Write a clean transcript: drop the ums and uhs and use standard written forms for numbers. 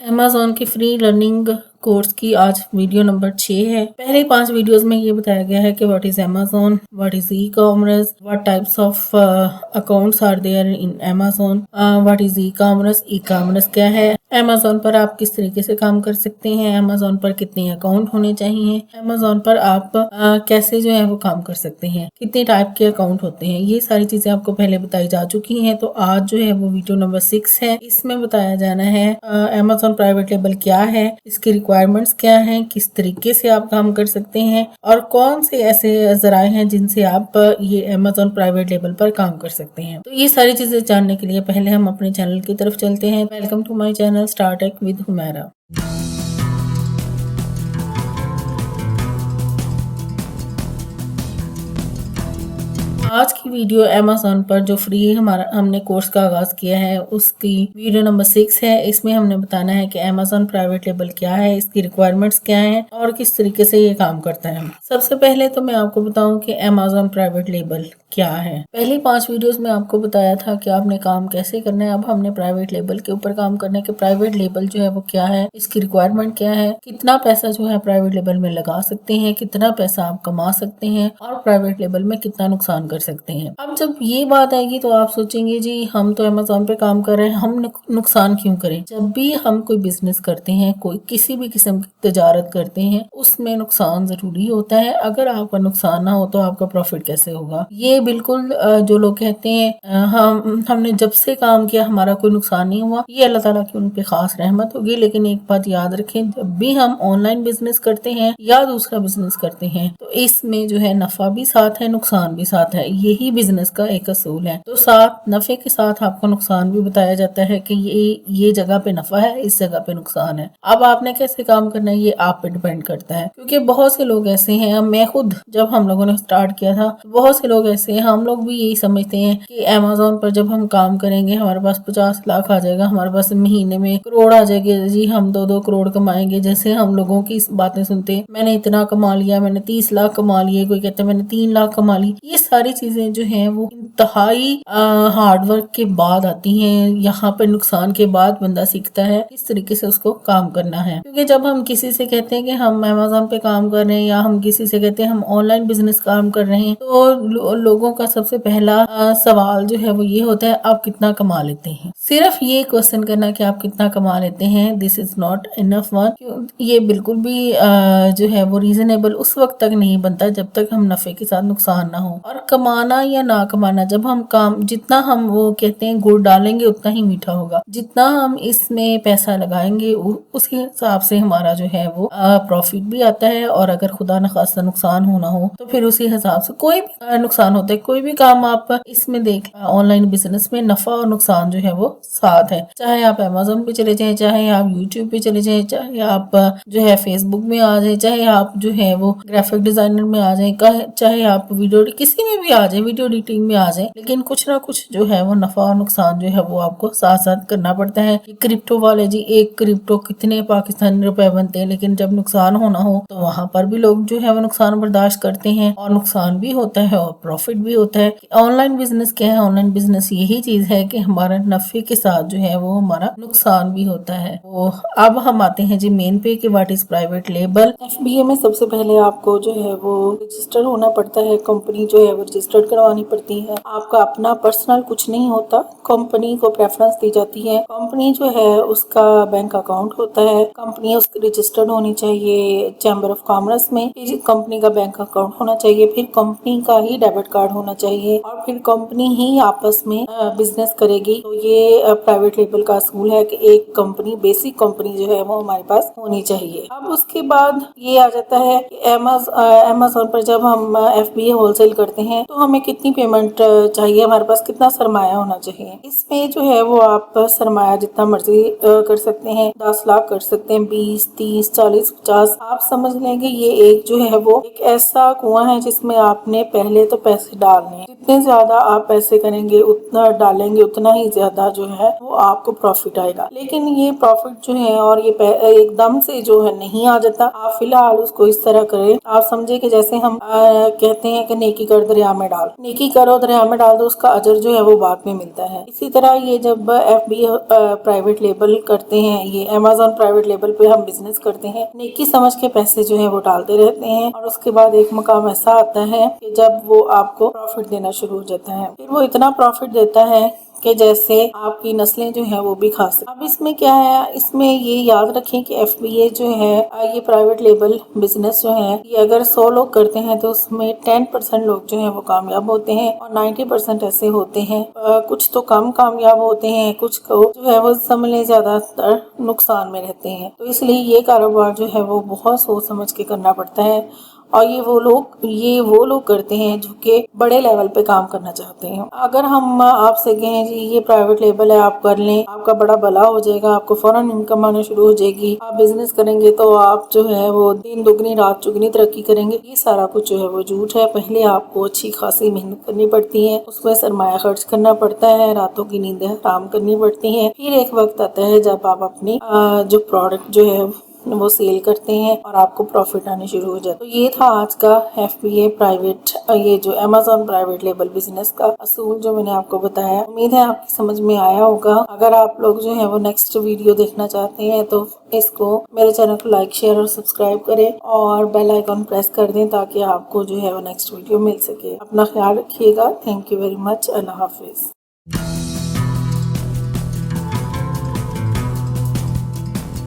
Amazon की free learning course की आज वीडियो नंबर 6 है। पहले 5 वीडियोस में ये बताया गया है कि what is Amazon, what is e commerce, what types of accounts are there in Amazon, what is e commerce क्या है, अमेज़न पर आप किस तरीके से काम कर सकते हैं, अमेज़न पर कितने अकाउंट होने चाहिए, अमेज़न पर आप कैसे जो है वो काम कर सकते हैं, कितने टाइप के अकाउंट होते हैं, ये सारी चीजें आपको पहले बताई जा चुकी हैं। तो आज जो है वो वीडियो नंबर 6 है। इसमें बताया जाना है अमेज़न प्राइवेट लेबल क्या है, इसकी रिक्वायरमेंट्स क्या हैं, किस तरीके से आप काम कर सकते हैं और कौन से ऐसे जराए हैं जिनसे आप ये अमेज़न प्राइवेट लेबल पर काम कर सकते हैं। तो ये सारी चीजें जानने के लिए पहले हम अपने चैनल की तरफ चलते हैं। Welcome to my channel start tech with Humaira. आज की वीडियो अमेज़न पर जो फ्री हमने कोर्स का आगाज किया है उसकी वीडियो नंबर 6 है। इसमें हमने बताना है कि अमेज़न प्राइवेट लेबल क्या है, इसकी रिक्वायरमेंट्स क्या हैं और किस तरीके से ये काम करता है। सबसे पहले तो मैं आपको बताऊं कि अमेज़न प्राइवेट लेबल क्या है। पहली 5 वीडियोस में आपको बताया था कि आपने काम कैसे करना है। अब हमने प्राइवेट लेबल के ऊपर काम करना है कि प्राइवेट लेबल जो है वो क्या है, इसकी रिक्वायरमेंट क्या है, कितना पैसा जो है प्राइवेट लेबल में लगा सकते हैं, कितना पैसा आप कमा सकते हैं और प्राइवेट लेबल में कितना नुकसान कर सकते हैं। अब जब ये बात आएगी तो आप सोचेंगे जी हम तो अमेज़न पे काम कर रहे हैं, हम नुकसान क्यों करें। जब भी हम कोई बिजनेस करते हैं, कोई किसी भी किस्म की तजारत करते हैं, उसमें नुकसान जरूरी होता है। अगर आपका नुकसान ना हो तो आपका प्रॉफिट कैसे होगा। ये बिल्कुल जो लोग कहते हैं हमने जब से काम किया हमारा कोई नुकसान नहीं हुआ, ये अल्लाह ताला की उन पे खास रहमत होगी। लेकिन एक बात याद रखें, जब भी हम ऑनलाइन बिजनेस करते हैं या दूसरा बिजनेस करते हैं तो इसमें जो है नफा भी साथ है, नुकसान भी साथ है। यही बिजनेस का एक असूल है। तो साथ नफे के साथ आपको नुकसान भी बताया जाता है कि ये जगह पे नफा है, इस जगह पे नुकसान है। अब आपने कैसे काम करना है ये आप पे डिपेंड करता है, क्योंकि बहुत से लोग ऐसे हैं, मैं खुद जब हम लोगों ने स्टार्ट किया था बहुत से लोग ऐसे हैं, हम लोग भी यही समझते हैं कि अमेज़न पर जब हम काम करेंगे हमारे पास 50 लाख आ जाएगा, हमारे पास महीने में करोड़ आ जाएंगे जी, हम 2-2 करोड़ कमाएंगे। जैसे हम लोगों की बातें सुनते हैं, मैंने इतना कमा लिया, मैंने 30 लाख कमा लिए, कोई कहते हैं मैंने 3 लाख कमा ली। ये सारी चीजें जो हैं वो इंतहाई हार्डवर्क के बाद आती हैं। यहाँ पे नुकसान के बाद बंदा सीखता है किस तरीके से उसको काम करना है। क्योंकि जब हम किसी से कहते हैं कि हम अमेज़न पे काम कर रहे हैं या हम किसी से कहते हैं हम ऑनलाइन बिजनेस काम कर रहे हैं, तो लोगों का सबसे पहला सवाल जो है वो ये होता है आप कितना कमा लेते हैं। सिर्फ ये क्वेश्चन करना कि आप कितना कमा लेते हैं, this is not enough one. ये बिल्कुल भी जो है वो रीजनेबल उस वक्त तक नहीं बनता जब तक हम नफे के साथ नुकसान ना हो। और कमाना या ना कमाना, जब हम काम जितना हम वो कहते हैं गुड़ डालेंगे उतना ही मीठा होगा। जितना हम इसमें पैसा लगाएंगे उस हिसाब से हमारा जो है वो प्रॉफिट भी आता है। और अगर खुदा न खास्ता नुकसान होना हो तो फिर उसी हिसाब से कोई भी नुकसान होता है। कोई भी काम आप इसमें देख, ऑनलाइन बिजनेस में नफा और नुकसान जो है वो साथ है। चाहे आप अमेज़न पे चले जाएं, चाहे आप यूट्यूब पे चले जाएं, चाहे आप जो है फेसबुक में आ जाए, चाहे आप जो है वो ग्राफिक डिजाइनर में आ जाए, चाहे आप वीडियो किसी में भी आ जाए, वीडियो एडिटिंग में आ जाए, लेकिन कुछ ना कुछ जो है वो नफा और नुकसान जो है वो आपको साथ साथ करना पड़ता है। क्रिप्टो वाले जी, एक क्रिप्टो कितने पाकिस्तानी रुपए बनते हैं, लेकिन जब नुकसान होना हो तो वहां पर भी लोग जो है वो नुकसान बर्दाश्त करते हैं और नुकसान भी होता है और प्रॉफिट भी होता है। ऑनलाइन बिजनेस क्या है, ऑनलाइन बिजनेस यही चीज है कि हमारा नफे के साथ जो है वो हमारा नुकसान भी होता है। तो अब हम आते हैं जी मेन पे कि what is private label. FBA में सबसे पहले आपको जो है वो रजिस्टर होना पड़ता है, कंपनी जो है वो रजिस्टर्ड करवानी पड़ती है। आपका अपना पर्सनल कुछ नहीं होता, कंपनी को प्रेफरेंस दी जाती है। कंपनी जो है उसका बैंक अकाउंट होता है, कंपनी उसकी रजिस्टर्ड होनी चाहिए चैम्बर ऑफ कॉमर्स में, फिर कंपनी का बैंक अकाउंट होना चाहिए, फिर कंपनी का ही डेबिट कार्ड होना चाहिए और फिर कंपनी ही आपस में बिजनेस करेगी। तो ये प्राइवेट लेबल का असूल है कि एक कंपनी, बेसिक कंपनी जो है वो हमारे पास होनी चाहिए। अब उसके बाद ये आ जाता है कि अमेज़न पर जब हम FBA होलसेल करते हैं तो हमें कितनी पेमेंट चाहिए, हमारे पास कितना सरमाया होना चाहिए। इसमें जो है वो आप सरमाया जितना मर्जी कर सकते हैं, 10 लाख कर सकते हैं, 20, 30, 40, 50। आप समझ लेंगे ये एक जो है वो एक ऐसा कुआं है जिसमें आपने पहले तो पैसे डालने, जितने ज्यादा आप पैसे करेंगे उतना डालेंगे उतना ही ज्यादा जो है वो आपको प्रॉफिट आएगा। लेकिन ये प्रॉफिट जो है और ये एकदम से जो है नहीं आ जाता। आप फिलहाल उसको इस तरह करें, आप समझे कि जैसे हम कहते हैं कि नेकी कर दरिया में डाल। नेकी करो दरिया में डाल दो, उसका अजर जो है वो बाद में मिलता है। इसी तरह ये जब FBA प्राइवेट लेबल करते हैं, ये अमेज़न प्राइवेट लेबल पे हम बिजनेस करते हैं, नेकी समझ के पैसे जो है वो डालते रहते हैं और उसके बाद एक मकाम ऐसा आता है कि जब वो आपको प्रॉफिट देना शुरू हो जाता है। फिर वो इतना प्रॉफिट देता है कि जैसे आपकी नस्लें जो है वो भी खा सकते। अब इसमें क्या है, इसमें ये याद रखें कि FBA जो है ये प्राइवेट लेबल बिजनेस जो है, ये अगर 100 लोग करते हैं तो उसमें 10% लोग जो है वो कामयाब होते हैं और 90% ऐसे होते हैं कुछ तो कम कामयाब होते हैं, कुछ को जो है वो समझ लें ज्यादातर नुकसान में रहते हैं। तो इसलिए ये कारोबार जो है वो बहुत सोच समझ के करना पड़ता है और ये वो लोग करते हैं जो कि बड़े लेवल पे काम करना चाहते हैं। अगर हम आपसे कहें जी ये प्राइवेट लेबल है, आप कर लें, आपका बड़ा भला हो जाएगा, आपको फौरन इनकम आना शुरू हो जाएगी, आप बिजनेस करेंगे तो आप जो है वो दिन दुगनी रात चुगनी तरक्की करेंगे, ये सारा कुछ जो है वो झूठ है। पहले आपको अच्छी खासी मेहनत करनी पड़ती है, उसमें सरमाया खर्च करना पड़ता है, रातों की नींदें हराम करनी पड़ती है। फिर एक वक्त आता है जब आप अपनी जो प्रोडक्ट जो है वो सेल करते हैं और आपको प्रॉफिट आने शुरू हो जाता है। तो ये था आज का FBA प्राइवेट, ये जो अमेज़न प्राइवेट लेबल बिजनेस का असूल जो मैंने आपको बताया। उम्मीद है आपकी समझ में आया होगा। अगर आप लोग जो है वो नेक्स्ट वीडियो देखना चाहते हैं तो इसको मेरे चैनल को लाइक शेयर और सब्सक्राइब करें और बेल आइकॉन प्रेस कर दें ताकि आपको जो है वो नेक्स्ट वीडियो मिल सके। अपना ख्याल रखिएगा। Thank you very much. Allah Hafiz.